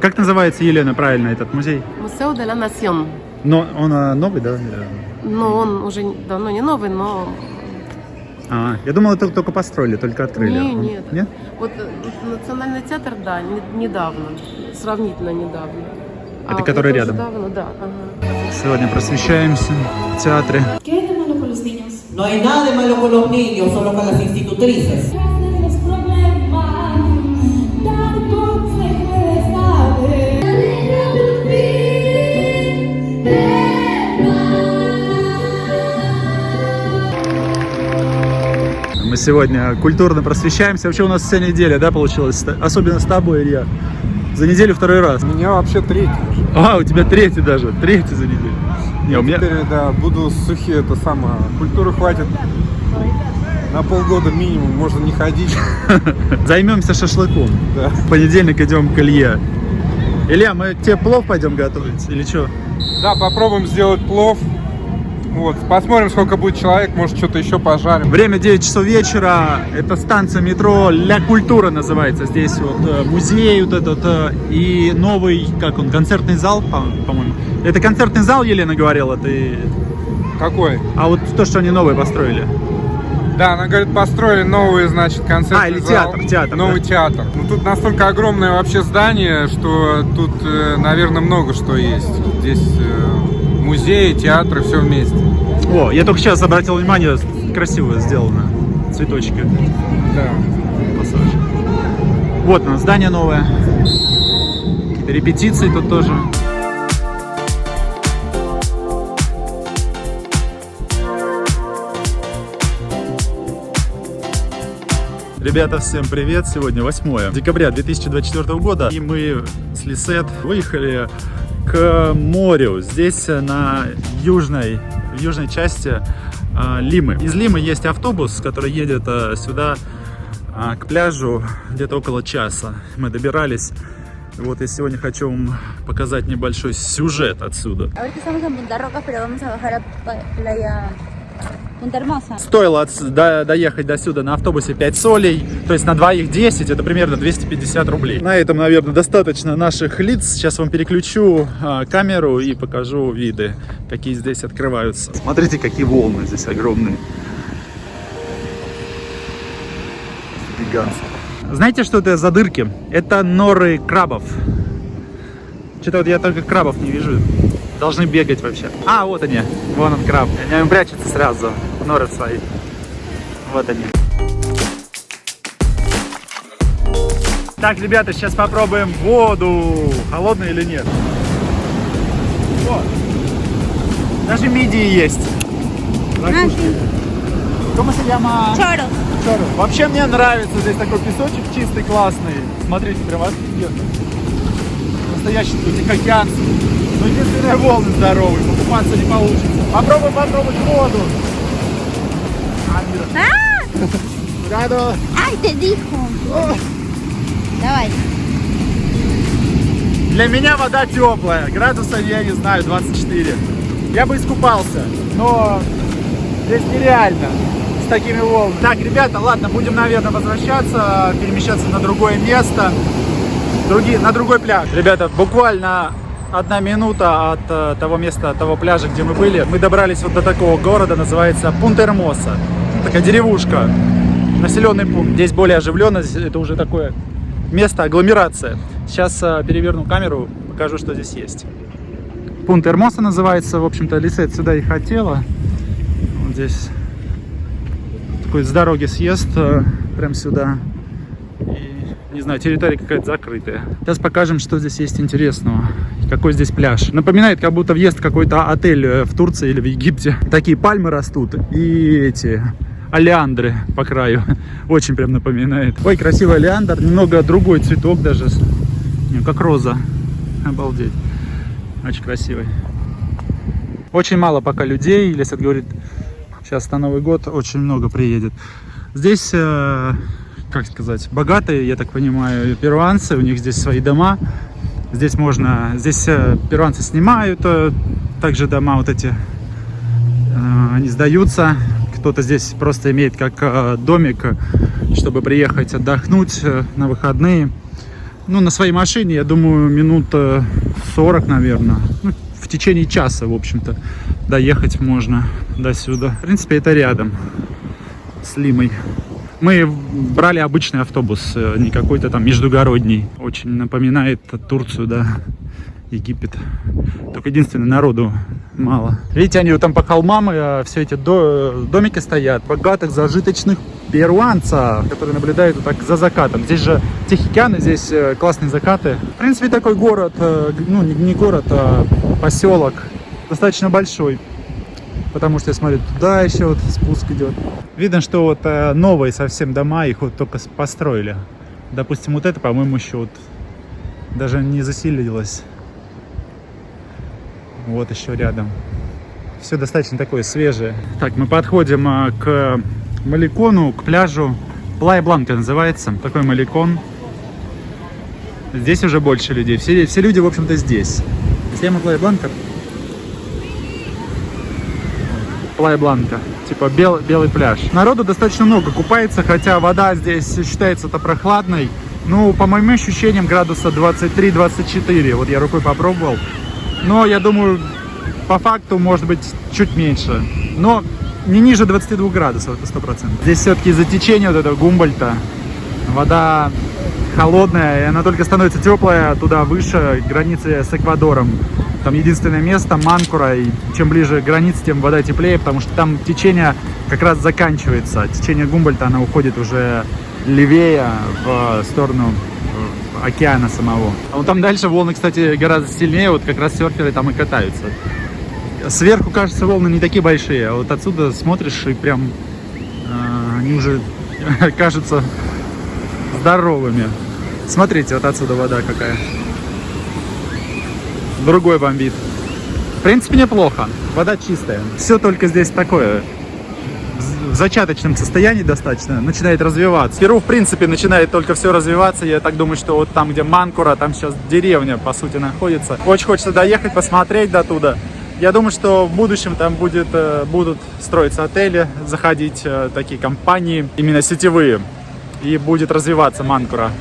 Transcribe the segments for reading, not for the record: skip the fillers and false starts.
Как называется, Елена, правильно этот музей? Museo de la Nación. Но он новый, да? Но он уже давно не новый, но... Я думал, это только построили, только открыли. Нет. Нет? Вот Национальный театр, да, недавно, сравнительно недавно. Это который рядом? Давно, да. Ага. Сегодня просвещаемся в театре. ¿Qué hay de malo con los niños? No hay nada de malo con los niños, solo con las institutrices. Los problemas, dar consejo es saber. Мы сегодня культурно просвещаемся. Вообще у нас вся неделя, да, получилось? Особенно с тобой, Илья. За неделю второй раз. У меня вообще третий уже. У тебя третий даже. Третий за неделю. Не, у меня... Теперь, да, буду сухи, это самое. Культуры хватит на полгода минимум, можно не ходить. Займемся шашлыком. Да. В понедельник идем к Илье. Илья, мы тебе плов пойдем готовить или что? Да, попробуем сделать плов. Вот, посмотрим, сколько будет человек, может, что-то еще пожарим. Время 9 часов вечера. Это станция метро Ля Культура называется. Здесь вот музей вот этот и новый, как он, концертный зал, по-моему. Это концертный зал, Елена говорила, ты... Какой? А вот то, что они новые построили. Да, она говорит, построили новый, значит, концертный или зал. театр, Новый да? театр. Ну, тут настолько огромное вообще здание, что тут, наверное, много что есть. Здесь музеи, театры, все вместе. О, я только сейчас обратил внимание, красиво сделано. Цветочки. Да. Пассаж. Вот оно, здание новое. Репетиции тут тоже. Ребята, всем привет! Сегодня 8 декабря 2024 года, и мы с Лисет выехали к морю. Здесь в южной части Лимы. Из Лимы есть автобус, который едет сюда к пляжу где-то около часа. Мы добирались. Вот я сегодня хочу вам показать небольшой сюжет отсюда. Стоило доехать до сюда на автобусе 5 солей, то есть на двоих 10, это примерно 250 рублей. На этом, наверное, достаточно наших лиц. Сейчас вам переключу камеру и покажу виды, какие здесь открываются. Смотрите, какие волны здесь огромные. Гигантские. Знаете, что это за дырки? Это норы крабов. Что-то вот я только крабов не вижу. Должны бегать вообще. Вот они. Вон он, краб. Они прячутся сразу. Норы свои. Вот они. Так, ребята, сейчас попробуем воду. Холодная или нет? Вот. Даже мидии есть. Como se llama? Choro. Чоро. Вообще мне нравится. Здесь такой песочек чистый, классный. Смотрите, прям офигенно. Настоящий такой тихоокеанский. Но единственные волны здоровые, покупаться не получится. Попробуем попробовать воду. Рядом. Ay, te dijo. Давай. Для меня вода теплая. Градусов, я не знаю, 24. Я бы искупался, но здесь нереально с такими волнами. Так, ребята, ладно, будем, наверное, возвращаться, перемещаться на другое место, на другой пляж. Ребята, буквально 1 минута от того места, от того пляжа, где мы были. Мы добрались вот до такого города, называется Пунта-Эрмоса. Такая деревушка, населенный пункт. Здесь более оживленно, это уже такое место, агломерация. Сейчас переверну камеру, покажу, что здесь есть. Пунта-Эрмоса называется, в общем-то, Лисет сюда и хотела. Вот здесь такой с дороги съезд прям сюда. Не знаю, территория какая-то закрытая. Сейчас покажем, что здесь есть интересного. Какой здесь пляж. Напоминает, как будто въезд в какой-то отель в Турции или в Египте. Такие пальмы растут и эти олеандры по краю. Очень прям напоминает. Ой, красивый олеандр. Немного другой цветок даже. Как роза. Обалдеть. Очень красивый. Очень мало пока людей. Лисет говорит, сейчас на Новый год очень много приедет. Здесь... как сказать, богатые, я так понимаю, перуанцы, у них здесь свои дома. Здесь перуанцы снимают также дома вот эти, они сдаются. Кто-то здесь просто имеет как домик, чтобы приехать отдохнуть на выходные. ну, на своей машине, я думаю, минут 40, наверное. Ну, в течение часа, в общем-то, доехать можно до сюда. В принципе, это рядом с Лимой. Мы брали обычный автобус, не какой-то там междугородний. Очень напоминает Турцию, да, Египет. Только единственное, народу мало. Видите, они вот там по холмам, все эти домики стоят. Богатых, зажиточных перуанцев, которые наблюдают вот так за закатом. Здесь же Тихий океан, и здесь классные закаты. В принципе, такой город, ну не город, а поселок, достаточно большой. Потому что я смотрю, туда еще вот спуск идет. Видно, что вот новые совсем дома, их вот только построили. Допустим, вот это, по-моему, еще вот даже не заселилось. Вот еще рядом. Все достаточно такое свежее. Так, мы подходим к Маликону, к пляжу. Плая Бланка называется. Такой Маликон. Здесь уже больше людей. Все люди, в общем-то, здесь. Тема Плая Бланка. Плая Бланка. Типа белый пляж. Народу достаточно много купается, хотя вода здесь считается-то прохладной. Ну, по моим ощущениям, градуса 23-24. Вот я рукой попробовал. Но я думаю, по факту может быть чуть меньше. Но не ниже 22 градусов, это 100%. Здесь все-таки из-за течения вот этого Гумбольдта вода холодная, и она только становится теплая туда выше границы с Эквадором. Там единственное место Манкура, и чем ближе к границе, тем вода теплее, потому что там течение как раз заканчивается. Течение Гумбольдта, она уходит уже левее в сторону океана самого. А вот там дальше волны, кстати, гораздо сильнее, вот как раз серферы там и катаются. Сверху, кажется, волны не такие большие, а вот отсюда смотришь, и прям они уже кажутся здоровыми. Смотрите, вот отсюда вода какая. Другой бомбит. В принципе, неплохо. Вода чистая. Все только здесь такое в зачаточном состоянии достаточно, начинает развиваться. Перу, в принципе, начинает только все развиваться. Я так думаю, что вот там, где Манкура, там сейчас деревня, по сути, находится. Очень хочется доехать, посмотреть до туда. Я думаю, что в будущем там будут строиться отели, заходить такие компании, именно сетевые. И будет развиваться Манкура.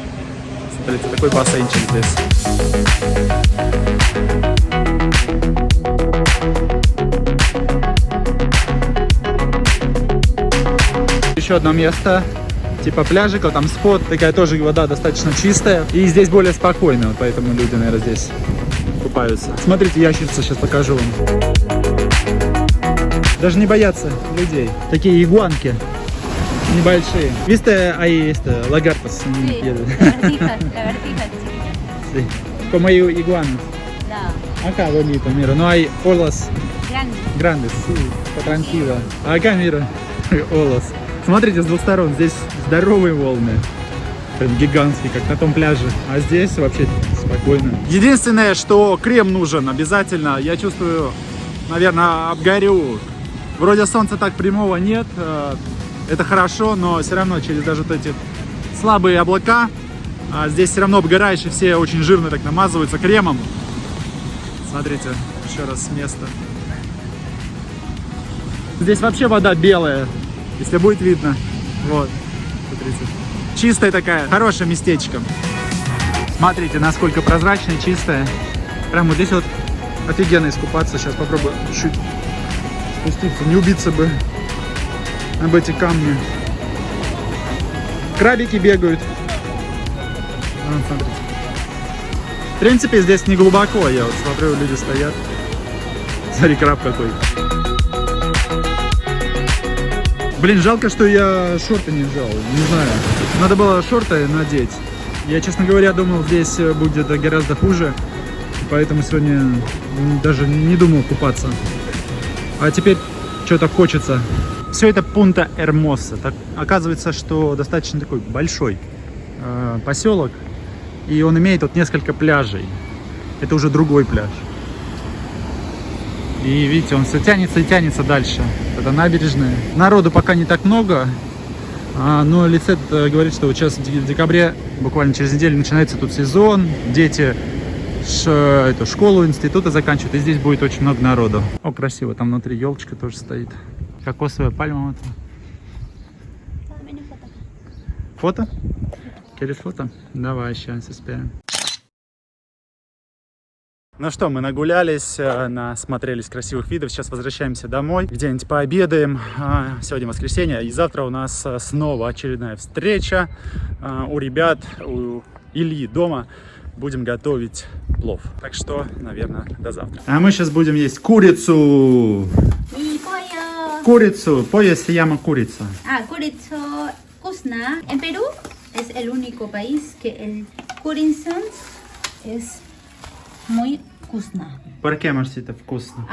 Смотрите, такой бассейнчик здесь. Еще одно место, типа пляжика, там спот, такая тоже вода достаточно чистая. И здесь более спокойно, вот поэтому люди, наверное, здесь купаются. Смотрите, ящерицы, сейчас покажу вам. Даже не боятся людей. Такие игуанки небольшие. ¿Viste ahí lagartos? Lagartijas, Sí. Como iguanas. no, Acá bonito, mira, no hay olas grande. grandes, sí, tranquilo. Acá, mira, olas. Смотрите, с двух сторон, здесь здоровые волны, прям гигантские, как на том пляже, а здесь вообще спокойно. Единственное, что крем нужен обязательно, я чувствую, наверное, обгорю. Вроде солнца так прямого нет, это хорошо, но все равно через даже вот эти слабые облака, здесь все равно обгораешь, и все очень жирно так намазываются кремом. Смотрите, еще раз с места. Здесь вообще вода белая, если будет видно. Вот, смотрите. Чистая такая, хорошее местечко. Смотрите, насколько прозрачная, чистая. Прям вот здесь вот офигенно искупаться. Сейчас попробую чуть спуститься, не убиться бы об эти камни. Крабики бегают. Вот, смотрите. В принципе, здесь не глубоко. Я вот смотрю, люди стоят. Смотри, краб какой. Блин, жалко, что я шорты не взял. Не знаю. Надо было шорты надеть. Я, честно говоря, думал, здесь будет гораздо хуже. Поэтому сегодня даже не думал купаться. А теперь что-то хочется. Все это Пунта-Эрмоса. Так, оказывается, что достаточно такой большой поселок. И он имеет вот несколько пляжей. Это уже другой пляж. И видите, он все тянется и тянется дальше. Это набережная. Народу пока не так много. Но Лицет говорит, что вот сейчас в декабре, буквально через неделю, начинается тут сезон. Дети школу, институты заканчивают. И здесь будет очень много народу. О, красиво. Там внутри елочка тоже стоит. Кокосовая пальма. Вот. Фото? Quieres фото? Давай, сейчас успеем. Ну что, мы нагулялись, насмотрелись красивых видов. Сейчас возвращаемся домой, где-нибудь пообедаем. Сегодня воскресенье, и завтра у нас снова очередная встреча у ребят, у Ильи дома. Будем готовить плов. Так что, наверное, до завтра. А мы сейчас будем есть курицу. Y pollo. Курицу. Pollo se llama курица. Chorizo Kuzna. En Perú es el único país que el chorizo es muy Kuzna. ¿Por qué, Marcita, вкусно?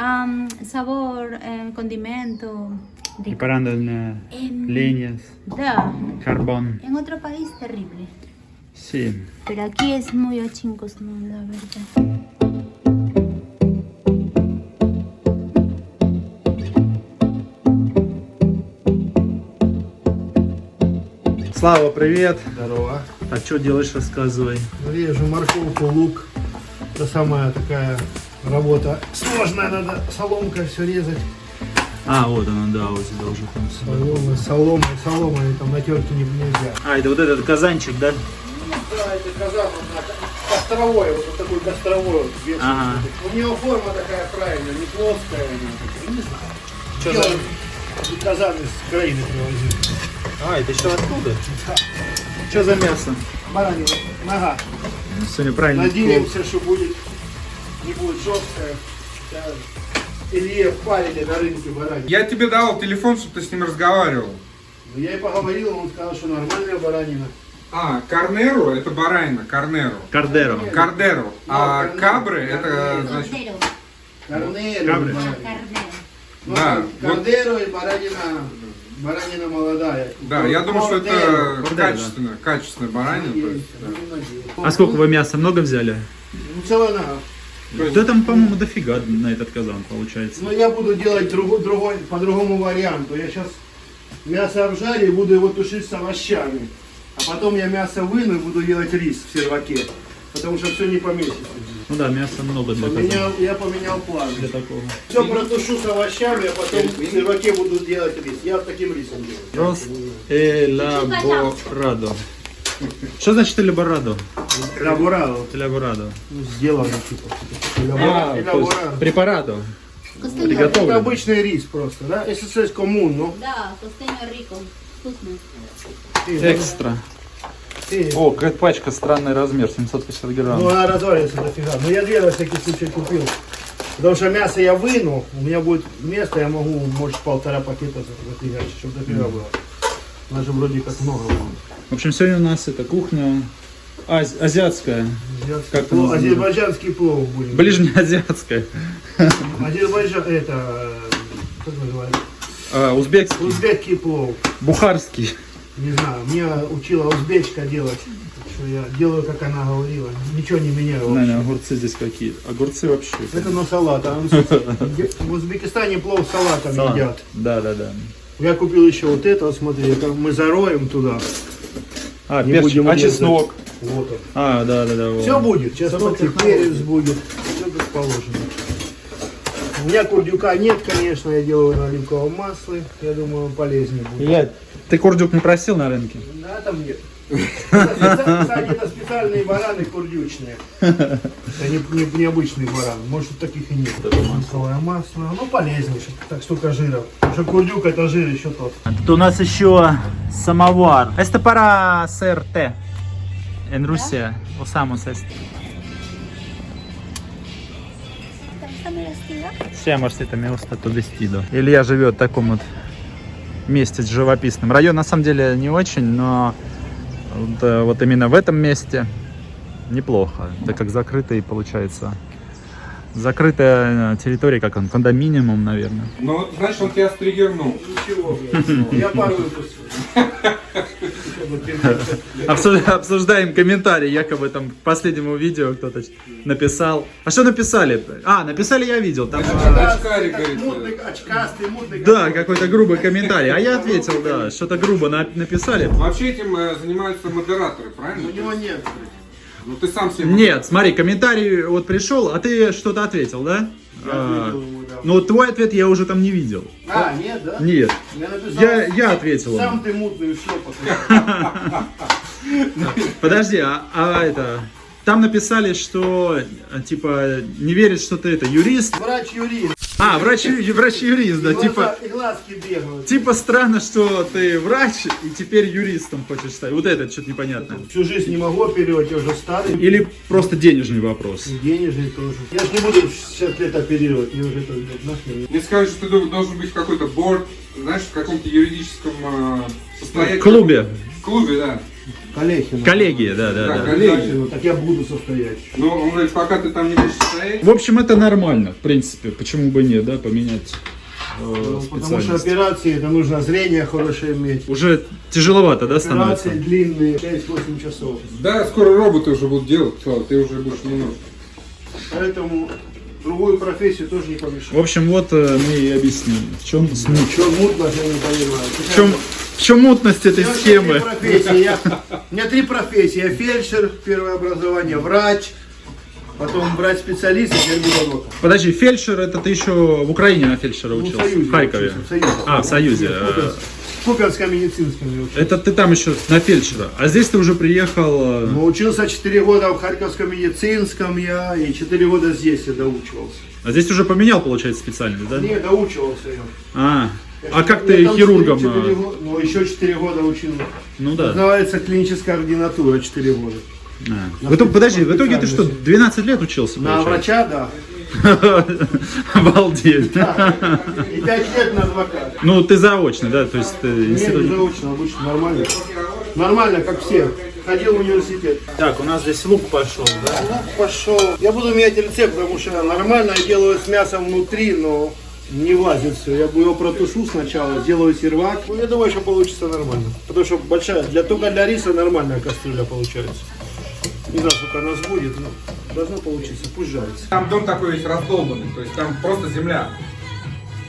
Sabor, condimento. Y Rico. parando leñas, Da. carbón. En otro país terrible. Sí. Pero aquí es muy Kuzna, la verdad. Слава, привет. Здорово. А что делаешь, рассказывай. Режу морковку, лук. Это самая такая работа сложная, надо соломкой все резать. А, вот она, да, у тебя уже там Соломой там на терке нельзя. А, это вот этот казанчик, да? Да, это казан, костровой, вот такой костровой. Вот, Ага. у него форма такая правильная, не плоская. Она, не знаю. Что Делаем, казан из Украины привозили. А, это еще оттуда? Что за мясо? Баранина, нога. Сегодня правильно. Надеемся, что будет, не будет жесткая. Илье впарили на рынке баранину. Я тебе дал телефон, чтобы ты с ним разговаривал. Я и поговорил, он сказал, что нормальная баранина. А, карнеру это баранина, карнеру. Кардеро. Кардеру. А Карнеру. кабры это значит... Cordero. Карнеро. Кабры. Cordero. Ну, Да, кардеро и баранина молодая. Да, я думаю, что это Кардеру, качественная баранина. то есть, да. А сколько вы мяса? Много взяли? Ну, целая нога. Да там, по-моему, дофига на этот казан получается. Но я буду делать по другому варианту. Я сейчас мясо обжарю и буду его тушить с овощами. А потом я мясо выну и буду делать рис в серваке. Потому что все не поместится. Ну да, мяса много для казана. Я поменял план. Для такого. Все протушу с овощами, а потом в серваке буду делать рис. Я вот таким рисом делаю. Рос элаборадо. Что значит элаборадо? Элаборадо. Элаборадо. Ну, сделано типа. А, то есть препарадо. Costeño. Это Приготовлено. обычный рис просто, да? Eso es común, ¿no? Da, costeño rico. Kuzna. Экстра. Sí. О, какая пачка, странный размер, 750 Ну, грамм. она развалится дофига. Но я две на всякий случай купил. Потому что мясо я выну, у меня будет место, я могу, может, 1,5 пакета зафигачить, чтобы дофига было. У нас же вроде как много было. В общем, сегодня у нас это кухня азиатская, Как это называется? Азербайджанский плов будет. ближнеазиатская, Азербайджан, это, как называется? узбекский, Узбекский плов. бухарский. Не знаю, меня учила узбечка делать. Так что я делаю, как она говорила. Ничего не меняю вообще. Наверное, огурцы здесь какие. Огурцы вообще. Это на салат. А в Узбекистане плов с салатом Салат. едят. Да, да, да. Я купил еще вот это, вот смотри, это мы зароем туда. А, Не перчик, будем а резать. чеснок. Вот он. А, да, да, да. вот. Все будет, чеснок и перец будет. Все как положено. У меня курдюка нет, конечно, я делаю на оливковом масле. Я думаю, полезнее будет. Ты курдюк не просил на рынке? Да, там нет. Кстати, это специальные бараны курдючные. Это необычный баран. Может, таких и нет. Оливковое масло. Ну, полезнее, так столько жира. Потому что курдюк это жир еще тот. Тут у нас еще самовар. Это para hacer té. En Rusia usamos esto. Siamo me gusta tu vestido. Илья живет в таком вот месте живописном. Район на самом деле не очень, но вот именно в этом месте неплохо. Это как закрытый, получается, закрытая территория, как он, кондоминиум, наверное. Ну, вот, значит, он тебя стригернул. Ничего, блядь. Я пару выпустил. Обсуждаем комментарии, якобы там к последнему видео кто-то написал. А что написали? А, написали, я видел. Там, Очкарик, говорит. Мутный, очкастый, мутный. да, какой-то грубый комментарий. А я ответил, да, что-то грубо написали. Вообще этим занимаются модераторы, правильно? У него нет. Ну ты сам себе... Нет, смотри, комментарий вот пришел, а ты что-то ответил, да? ответил ему, да. Ну твой ответ я уже там не видел. А, нет, да? Нет. Я написал, Я ответил. сам ты мутный, все, потом. Подожди, а это... Там написали, что, типа, не верят, что ты это, юрист. Врач-юрист. А, врач-юрист, да, типа... И глазки бегают. Типа странно, что ты врач и теперь юристом хочешь стать. Вот это что-то непонятное. Всю жизнь не могу оперировать, я уже старый. Или просто денежный вопрос. И денежный тоже. Я ж не буду в 60 лет оперировать, мне уже это нахрен. Мне скажут, что ты должен быть в какой-то борд, знаешь, в каком-то юридическом состоянии. Клубе, да. Коллегия. Коллегия, да. Коллегия. Так я буду состоять. Но он говорит, пока ты там не будешь стоять. В общем, это нормально, в принципе. Почему бы нет, да, поменять Потому что специальность. операции, это нужно зрение хорошее иметь. Уже тяжеловато, да, Операции становится? длинные, 6-8 часов. Да, скоро роботы уже будут делать, Слава, ты уже будешь не нужен. Поэтому другую профессию тоже не помешает. В общем, вот мы и объяснили. В чем смысл? Что мутно, я не понимаю. В чем мутность этой схемы? У меня 3 профессии. Я фельдшер, первое образование, врач, потом врач-специалист, и теперь биолог. Подожди, фельдшер, это ты еще в Украине на фельдшера Ну, в учился? Союзе. В Харькове? В Союзе. А, в Союзе. В Купинском медицинском я учился. Это ты там еще на фельдшера. А здесь ты уже приехал... Ну, учился 4 года в Харьковском медицинском я, и 4 года здесь я доучивался. А здесь уже поменял, получается, специальность, да? Не, доучивался я. А как Я ты там хирургом? 4 года, ну, еще 4 года учил. Ну да. Называется клиническая ординатура, 4 года. Подожди, в итоге ты что, 12 лет учился? На получается? врача, да. Обалдеть. И 5 лет на адвоката. Ну, ты заочный, да? То есть ты Не, институт... не заочно, обычно нормально. Нормально, как все. Ходил в университет. Так, у нас здесь лук пошел, да? Лук пошел. Я буду менять рецепт, потому что нормально я делаю с мясом внутри, но не влазит все. Я его протушу сначала, сделаю сервак. Ну, я думаю, что получится нормально. Потому что большая, только для риса нормальная кастрюля получается. Не знаю, сколько нас будет, но должно получиться, пусть жарится. Там дом такой весь раздолбанный, то есть там просто земля.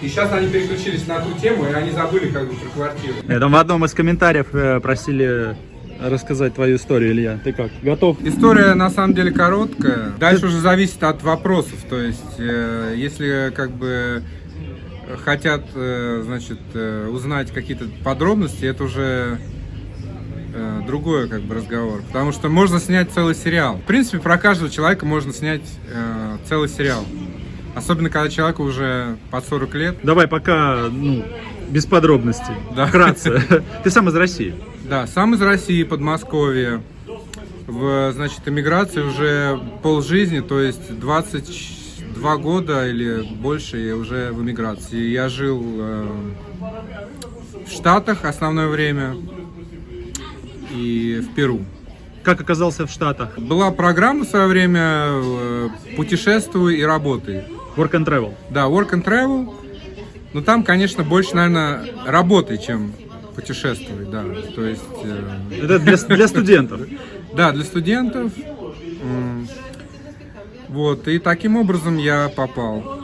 И сейчас они переключились на ту тему, и они забыли как бы про квартиру. Там в одном из комментариев просили рассказать твою историю, Илья. Ты как, готов? История на самом деле короткая. Дальше уже зависит от вопросов. То есть, если как бы хотят, значит, узнать какие-то подробности, это уже другой как бы разговор. Потому что можно снять целый сериал. В принципе, про каждого человека можно снять целый сериал. Особенно, когда человеку уже под 40 лет. Давай пока, без подробностей. Да. Вкратце. Ты сам из России? Да, сам из России, Подмосковья. Значит, эмиграции уже полжизни, то есть 22 года или больше я уже в эмиграции. Я жил в Штатах основное время и в Перу. Как оказался в Штатах? Была программа в свое время «Путешествуй и работай». Work and travel. Да, work and travel. Но там, конечно, больше, наверное, работай, чем путешествуй, да. То есть... Это для студентов. Да, для студентов. Вот, и таким образом я попал,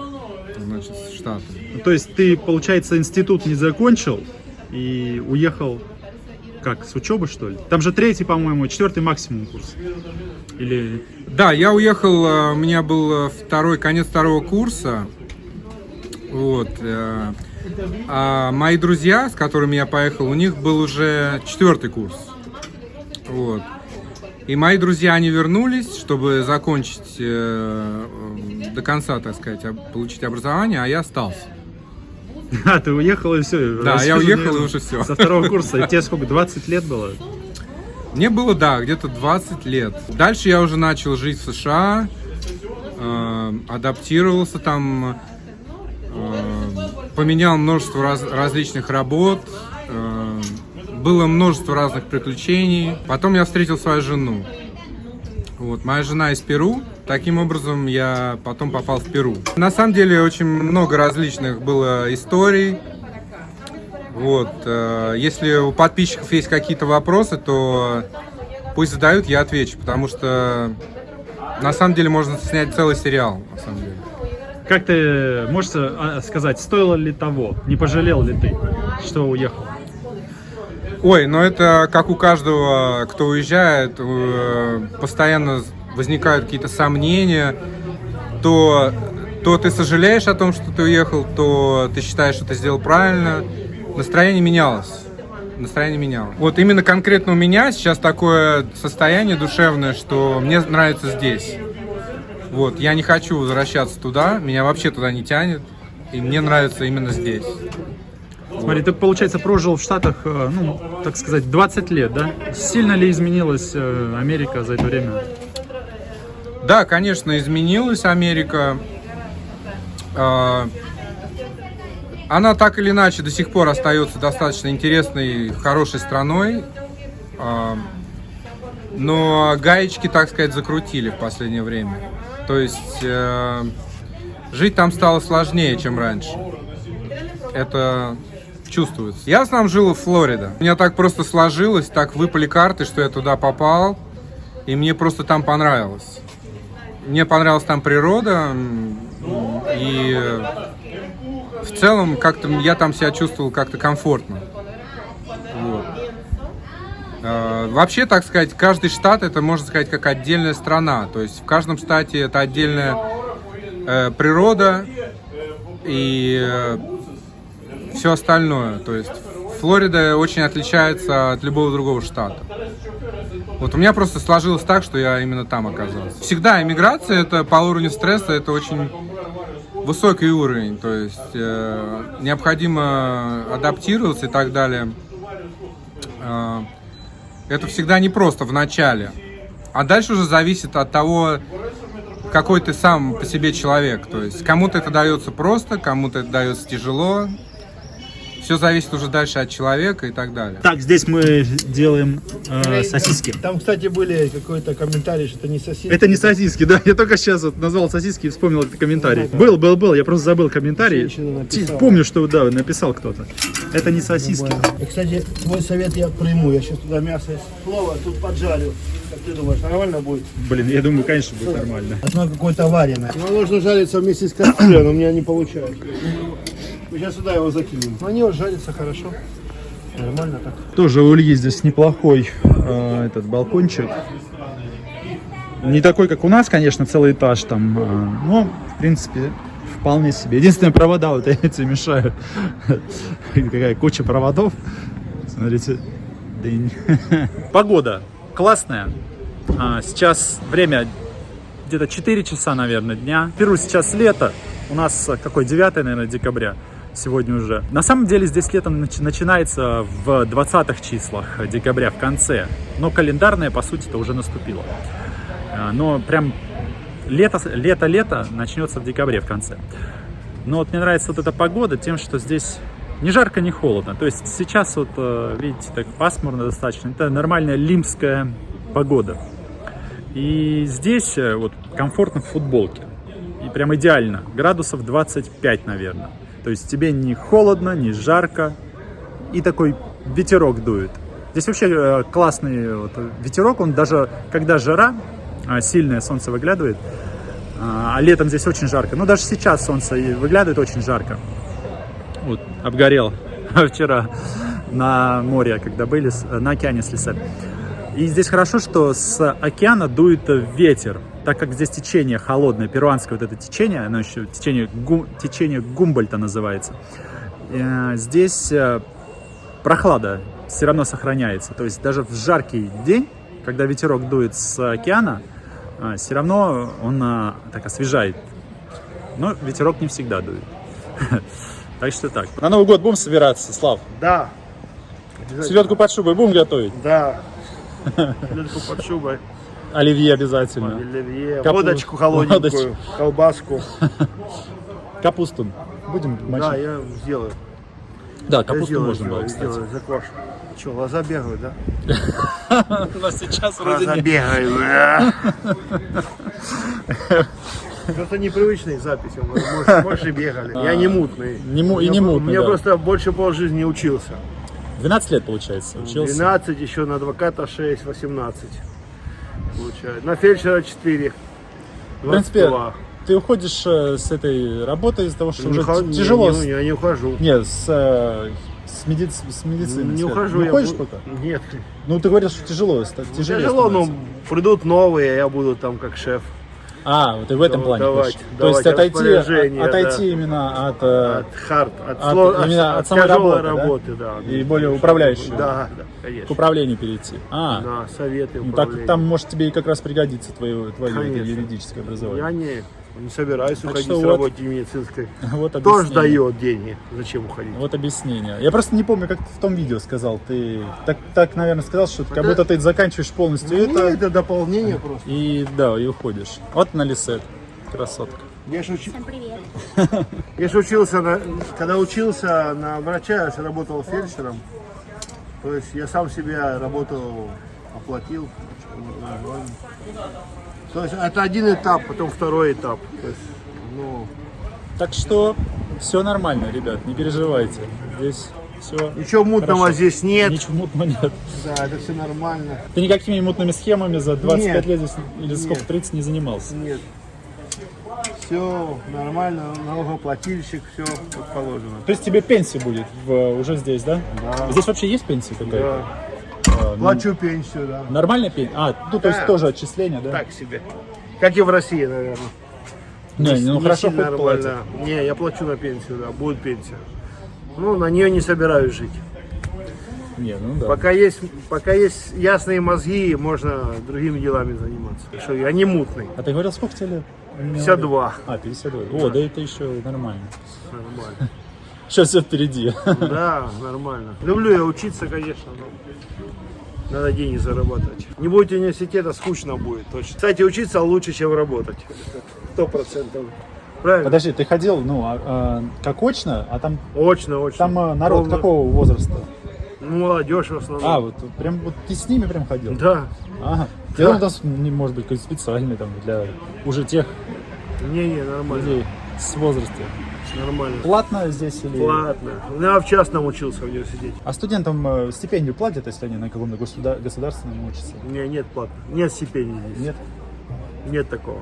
значит, в Штаты. То есть ты, получается, институт не закончил и уехал, как, с учебы, что ли? Там же 3-й, по-моему, 4-й максимум курс. Или... Да, я уехал, у меня был конец 2-го курса. Вот. А мои друзья, с которыми я поехал, у них был уже 4-й курс. Вот. И мои друзья, они вернулись, чтобы закончить до конца, так сказать, получить образование, а я остался. А, ты уехал и все. Да, я уехал и уже все. Со 2-го курса. И тебе сколько, 20 лет было? Мне было, да, где-то 20 лет. Dальше я уже начал жить в США, адаптировался там, поменял множество различных работ, было множество разных приключений. Потом я встретил свою жену. Вот, моя жена из Перу. Таким образом, я потом попал в Перу. На самом деле, очень много различных было историй. Вот, если у подписчиков есть какие-то вопросы, то пусть задают, я отвечу. Потому что, на самом деле, можно снять целый сериал, на самом деле. Как ты можешь сказать, стоило ли того? Не пожалел ли ты, что уехал? Ой, ну это как у каждого, кто уезжает, постоянно возникают какие-то сомнения. То ты сожалеешь о том, что ты уехал, то ты считаешь, что ты сделал правильно. Настроение менялось. настроение менялось. Вот именно конкретно у меня сейчас такое состояние душевное, что мне нравится здесь. Вот, я не хочу возвращаться туда, меня вообще туда не тянет, и мне нравится именно здесь. Смотри, ты, получается, прожил в Штатах, ну, так сказать, 20 лет, да? Сильно ли изменилась Америка за это время? Да, конечно, изменилась Америка. Она так или иначе до сих пор остается достаточно интересной, хорошей страной. Но гаечки, так сказать, закрутили в последнее время. То есть жить там стало сложнее, чем раньше. Это чувствуется. Я в основном жил в Флориде. У меня так просто сложилось, так выпали карты, что я туда попал. И мне просто там понравилось. Мне понравилась там природа. И в целом как-то я там себя чувствовал как-то комфортно. Вот. Вообще, так сказать, каждый штат это, можно сказать, как отдельная страна. То есть в каждом штате это отдельная природа и все остальное. То есть Флорида очень отличается от любого другого штата. Вот у меня просто сложилось так, что я именно там оказался. Всегда иммиграция это по уровню стресса, это очень высокий уровень. То есть необходимо адаптироваться и так далее. Это всегда непросто в начале. А дальше уже зависит от того, какой ты сам по себе человек. То есть кому-то это дается просто, кому-то это дается тяжело. Все зависит уже дальше от человека и так далее. Так, здесь мы делаем сосиски. Там, кстати, были какой-то комментарий, что это не сосиски. Это не сосиски, да? Я только сейчас вот назвал сосиски и вспомнил этот комментарий. Был, я просто забыл комментарий. Женщина написала. Помню, что да, написал кто-то. Это не сосиски. И, кстати, твой совет я приму. Я сейчас туда мясо из плова тут поджарю. Как ты думаешь, нормально будет? Блин, я думаю, конечно, будет нормально. Оно какое-то вареное. Его нужно жариться вместе с кастрюлей, но у меня не получается. Мы сейчас сюда его закинем. Но они вот жарятся хорошо. Нормально так. Тоже у Ильи здесь неплохой этот балкончик. Не такой, как у нас, конечно, целый этаж там. Но, в принципе, вполне себе. Единственное, провода вот эти мешают. Такая куча проводов. Смотрите. Дынь. Погода классная. Сейчас время где-то 4 часа, наверное, дня. Перу сейчас лето. У нас какой, 9, наверное, декабря. Сегодня уже. На самом деле здесь лето начинается в 20-х числах декабря, в конце. Но календарное, по сути, это уже наступило. Но прям лето начнется в декабре, в конце. Но вот мне нравится вот эта погода тем, что здесь ни жарко, ни холодно. То есть сейчас вот, видите, так пасмурно достаточно. Это нормальная лимская погода. И здесь вот комфортно в футболке. И прям идеально. Градусов 25, наверное. То есть тебе не холодно, не жарко. И такой ветерок дует. Здесь вообще классный вот ветерок. Он даже, когда жара, сильное солнце выглядывает, а летом здесь очень жарко. Ну, даже сейчас солнце выглядывает очень жарко. Вот, обгорел вчера на море, когда были, на океане с Лисе. И здесь хорошо, что с океана дует ветер. Так как здесь течение холодное, перуанское вот это течение, оно еще течение Гумбольдта называется, здесь прохлада все равно сохраняется. То есть даже в жаркий день, когда ветерок дует с океана, все равно он так освежает. Но ветерок не всегда дует. Так что так. На Новый год будем собираться, Слав? Да. Селедку под шубой будем готовить? Да. Селедку под шубой. Оливье обязательно. Оливье. Водочку холодненькую, колбаску. Капусту будем мочить? Да, я сделаю. Да, капусту можно было, кстати. Сделаю, заквашу. Че, глаза бегают, да? Но сейчас вроде Глаза нет. бегают, да. Это непривычные записи, может и бегали. Я не мутный. Не мутный, Мне да. просто больше полжизни учился. 12 лет, получается, учился. 12, еще на адвоката 6, 18. Получается. На фельдшера 4. В принципе, ты уходишь с этой работы из-за того, что уже тяжело. Я не ухожу. Нет, с медицины. Не ухожу. Не уходишь пока? Нет. Ну, ты говоришь, что тяжело. Тяжело, но придут новые, я буду там как шеф. А, вот и в этом Ну, плане. давать- хочешь. То давать есть отойти, распоряжение, отойти да. именно от, именно от самой тяжелой работы, да? работы, да. И более управляющего. Да, да, К конечно. управлению перейти. Да, советы Ну, так управления. там может тебе и как раз пригодится твое Конечно. юридическое образование. Я не собираюсь Так уходить что с вот- работы медицинской. Вот Тоже объяснение. дает деньги. Зачем уходить? Вот объяснение. Я просто не помню, как ты в том видео сказал. Ты так наверное, сказал, что как будто ты заканчиваешь полностью это дополнение просто. и да, и уходишь. Вот на Лисет. Красотка. Я ж учился, когда учился на врача, я же работал фельдшером. То есть я сам себя работу оплатил. То есть это один этап, потом второй этап. То есть, ну, Так что все нормально, ребят, не переживайте. Здесь все. ничего мутного здесь нет. Ничего мутного нет. Да, это все нормально. Ты никакими мутными схемами за 25 Нет. лет здесь или сколько, Нет. 30 не занимался? Нет. Все нормально, налогоплательщик, все как положено. То есть тебе пенсия будет уже здесь, да? Да. Здесь вообще есть пенсия какая-то? Да. Плачу пенсию, да. Нормальная пенсия? Ну то есть Да. тоже отчисления, да? Так себе. Как и в России, наверное. Не, хорошо сильно хоть платят. нормально. Не, я плачу на пенсию, да, будет пенсия. Ну, на нее не собираюсь жить. Не, ну да. Пока есть ясные мозги, можно другими делами заниматься. Так что я не мутный. А ты говорил, сколько тебе лет? Или не 52. говорил? 52. О, да это еще нормально. Нормально. Сейчас все впереди. Да, нормально. Люблю я учиться, конечно, но надо деньги зарабатывать. Не будет университета, скучно будет, точно. Кстати, учиться лучше, чем работать. 100%. Правильно? Подожди, ты ходил, как очно, а там Очно. народ Полно. какого возраста? Ну, молодежь в основном. Вот прям вот ты с ними прям ходил? Да. Ага. Я думал, там, может быть, какой-то специальный там для уже тех Не, нормально. людей с возрастом. Нормально. Платно здесь или? Платно. Я в частном учился в университете. А студентам стипендию платят, если они на каком-то государственном учатся? Не, нет платно. Нет стипендий здесь. Нет? Нет такого.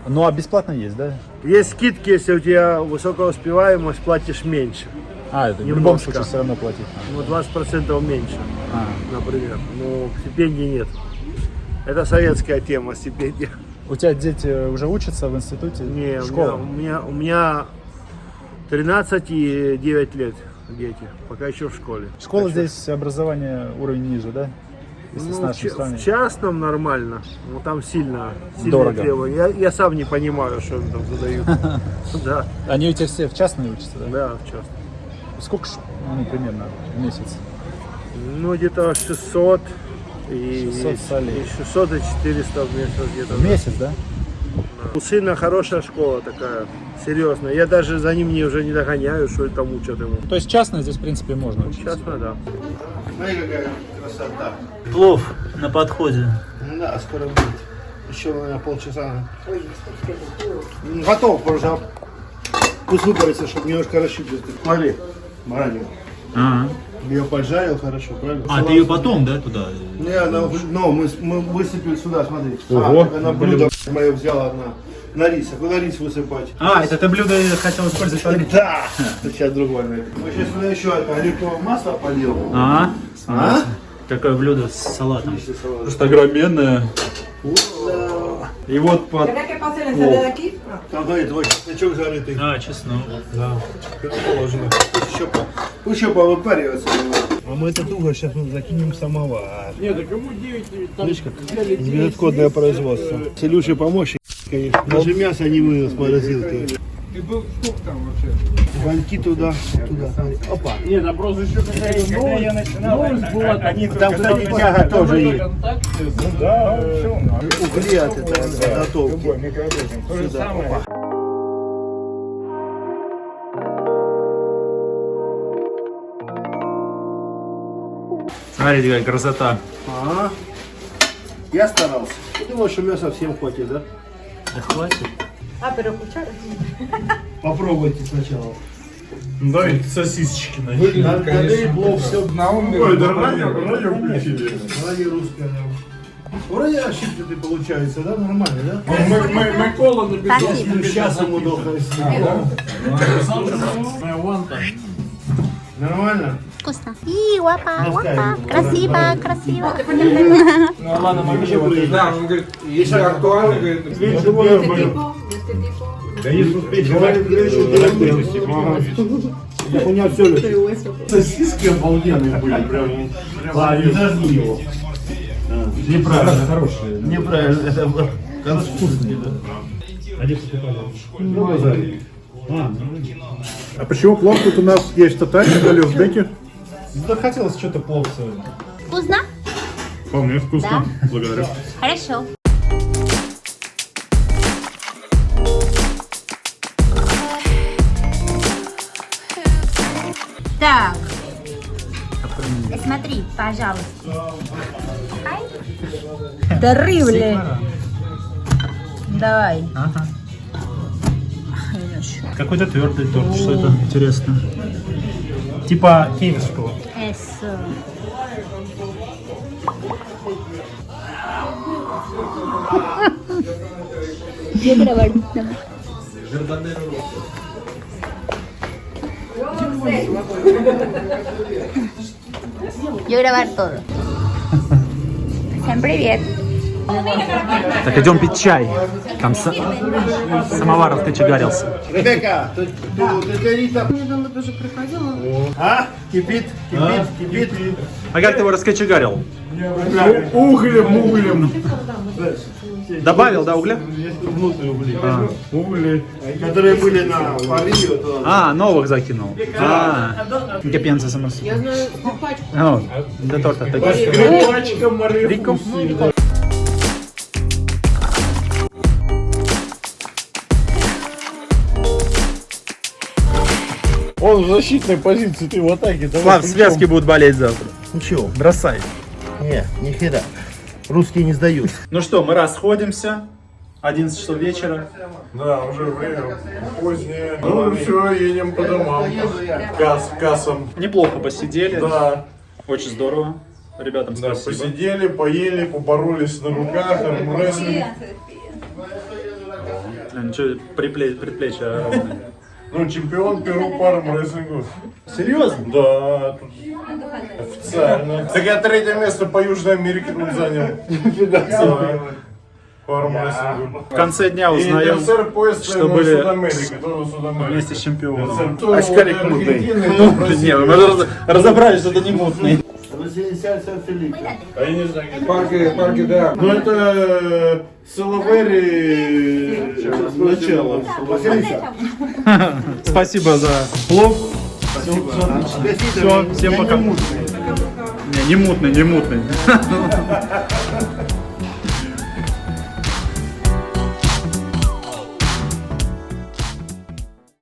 Ну а бесплатно есть, да? Есть скидки, если у тебя высокая успеваемость, платишь меньше. Это в любом Немножко. случае все равно платить надо. Ну, 20% меньше, А. например. Ну, стипендий нет. Это советская тема, стипендия. У тебя дети уже учатся в институте? Не, Школа? у меня 13 и 9 лет дети, пока еще в школе. Школа Так что- здесь образование уровень ниже, да? Если с Ну, нашим в сравнивать. частном нормально, но там сильно Дорого. требования. Я сам не понимаю, что они там задают. Да, Они у тебя все в частной учатся, да? да, в частном. Сколько примерно в месяц? Ну, где-то 600 и 600 солей. и 600 и 400 в месяц где-то. В месяц, да? У сына хорошая школа такая, серьезная. Я даже за ним уже не догоняю, что там учат ему. То есть частно здесь, в принципе, можно учиться. Частно, да. Смотри, какая красота. Плов на подходе. Да, скоро будет. Еще, наверное, полчаса. Готов уже. Пусть выпарится, чтобы немножко расщепить. Смотри, баранину. Ее поджарил хорошо, правильно? А, ты ее потом, да, туда? Не, мы высыпем сюда, смотри. Ого. Она блюдо мое взяла на рис. А куда рис высыпать? Это блюдо я хотел использовать. Да! Сейчас другое. Мы сейчас сюда еще оливковое масло полил. Смотрите. Какое блюдо с салатом. Просто огроменная. И вот под... Там горит твой чесночок зарытый. Чеснок. Да, как положено. Пусть еще повыпариваться. А мы этот уголь сейчас закинем в самовар. Нет, да кому 9? Видишь, как безотходное производство. С Илюшей помощник, конечно. Даже мясо не вынес с морозилки. Ты был сколько там вообще? Баньки туда. Опа. Нет, там просто еще какая-то новость была. Там, кстати, тяга тоже есть. Ну да, все. Угли от этого готовки. То же самое. Смотрите, какая красота. Ага. Я старался. Ты думаешь, что мяса всем хватит, да? Да хватит. Попробуйте сначала. Давай сосисочки начнем. Надо плов все. Ой, да радио включили. Вроде русская, да. Вроде ошибки получается, да? Нормально, да? Мы коло написали. Ну, сейчас ему долго. Нормально? вкусно. И guapa, guapa, красиво, красиво. Да, он говорит, если актуально, говорит, Да если успеть, у меня все лежит. Сосиски обалденные были, прям. Не его. Неправильно, хорошие. Неправильно, это было. Вкусные, да. А где покупали? А почему плов тут у нас есть татарские или узбеки? Да хотелось что-то плов сегодня. Вкусно? Вполне вкусно. Да. Благодарю. Хорошо. Так. Смотри, пожалуйста. Дорывли. Давай. Ага. Какой-то твердый торт, что это интересно. Типа киевского. Eso. Yo grabar. Yo grabar todo. Всем привет. Так, идем пить чай. Там самовар раскочегарился. Ребекка, ты Недавно тоже приходила. А? Кипит, кипит. А как ты его раскочегарил? Углем. Добавил, да, угля? Внутрь угли. Угли, которые были на поле. А, новых закинул. Que piensas, amor? Я знаю пачку. No, de torta. Скрипачка Мария. Rico. Он в защитной позиции, ты в атаке. Слав, связки будут болеть завтра. Ничего. Бросай. Не, ни хера. Русские не сдают. Ну что, мы расходимся. 11 часов вечера. Да, уже время позднее. Ну все, едем по домам. Кассам. Неплохо посидели. Да. Очень здорово. Ребятам Да, спасибо. посидели, поели, поборолись на руках, армрестлинг. Ничего, предплечья ровные. Ну, чемпион Перу по армрестлингу. Серьезно? Да, тут официально. Так я 3-е место по Южной Америке тут занял. Нифига себе. По армрестлингу. В конце дня И узнаем, ТСР поезд что были Судамерика, тоже Судамерика. вместе с чемпионом. Очкарик мутный. Не, мы разобрались, что это не мутный. А я не знаю, где. парки, да. Ну это Салавери начало. Спасибо за плов. Все, всем пока. Не мутный.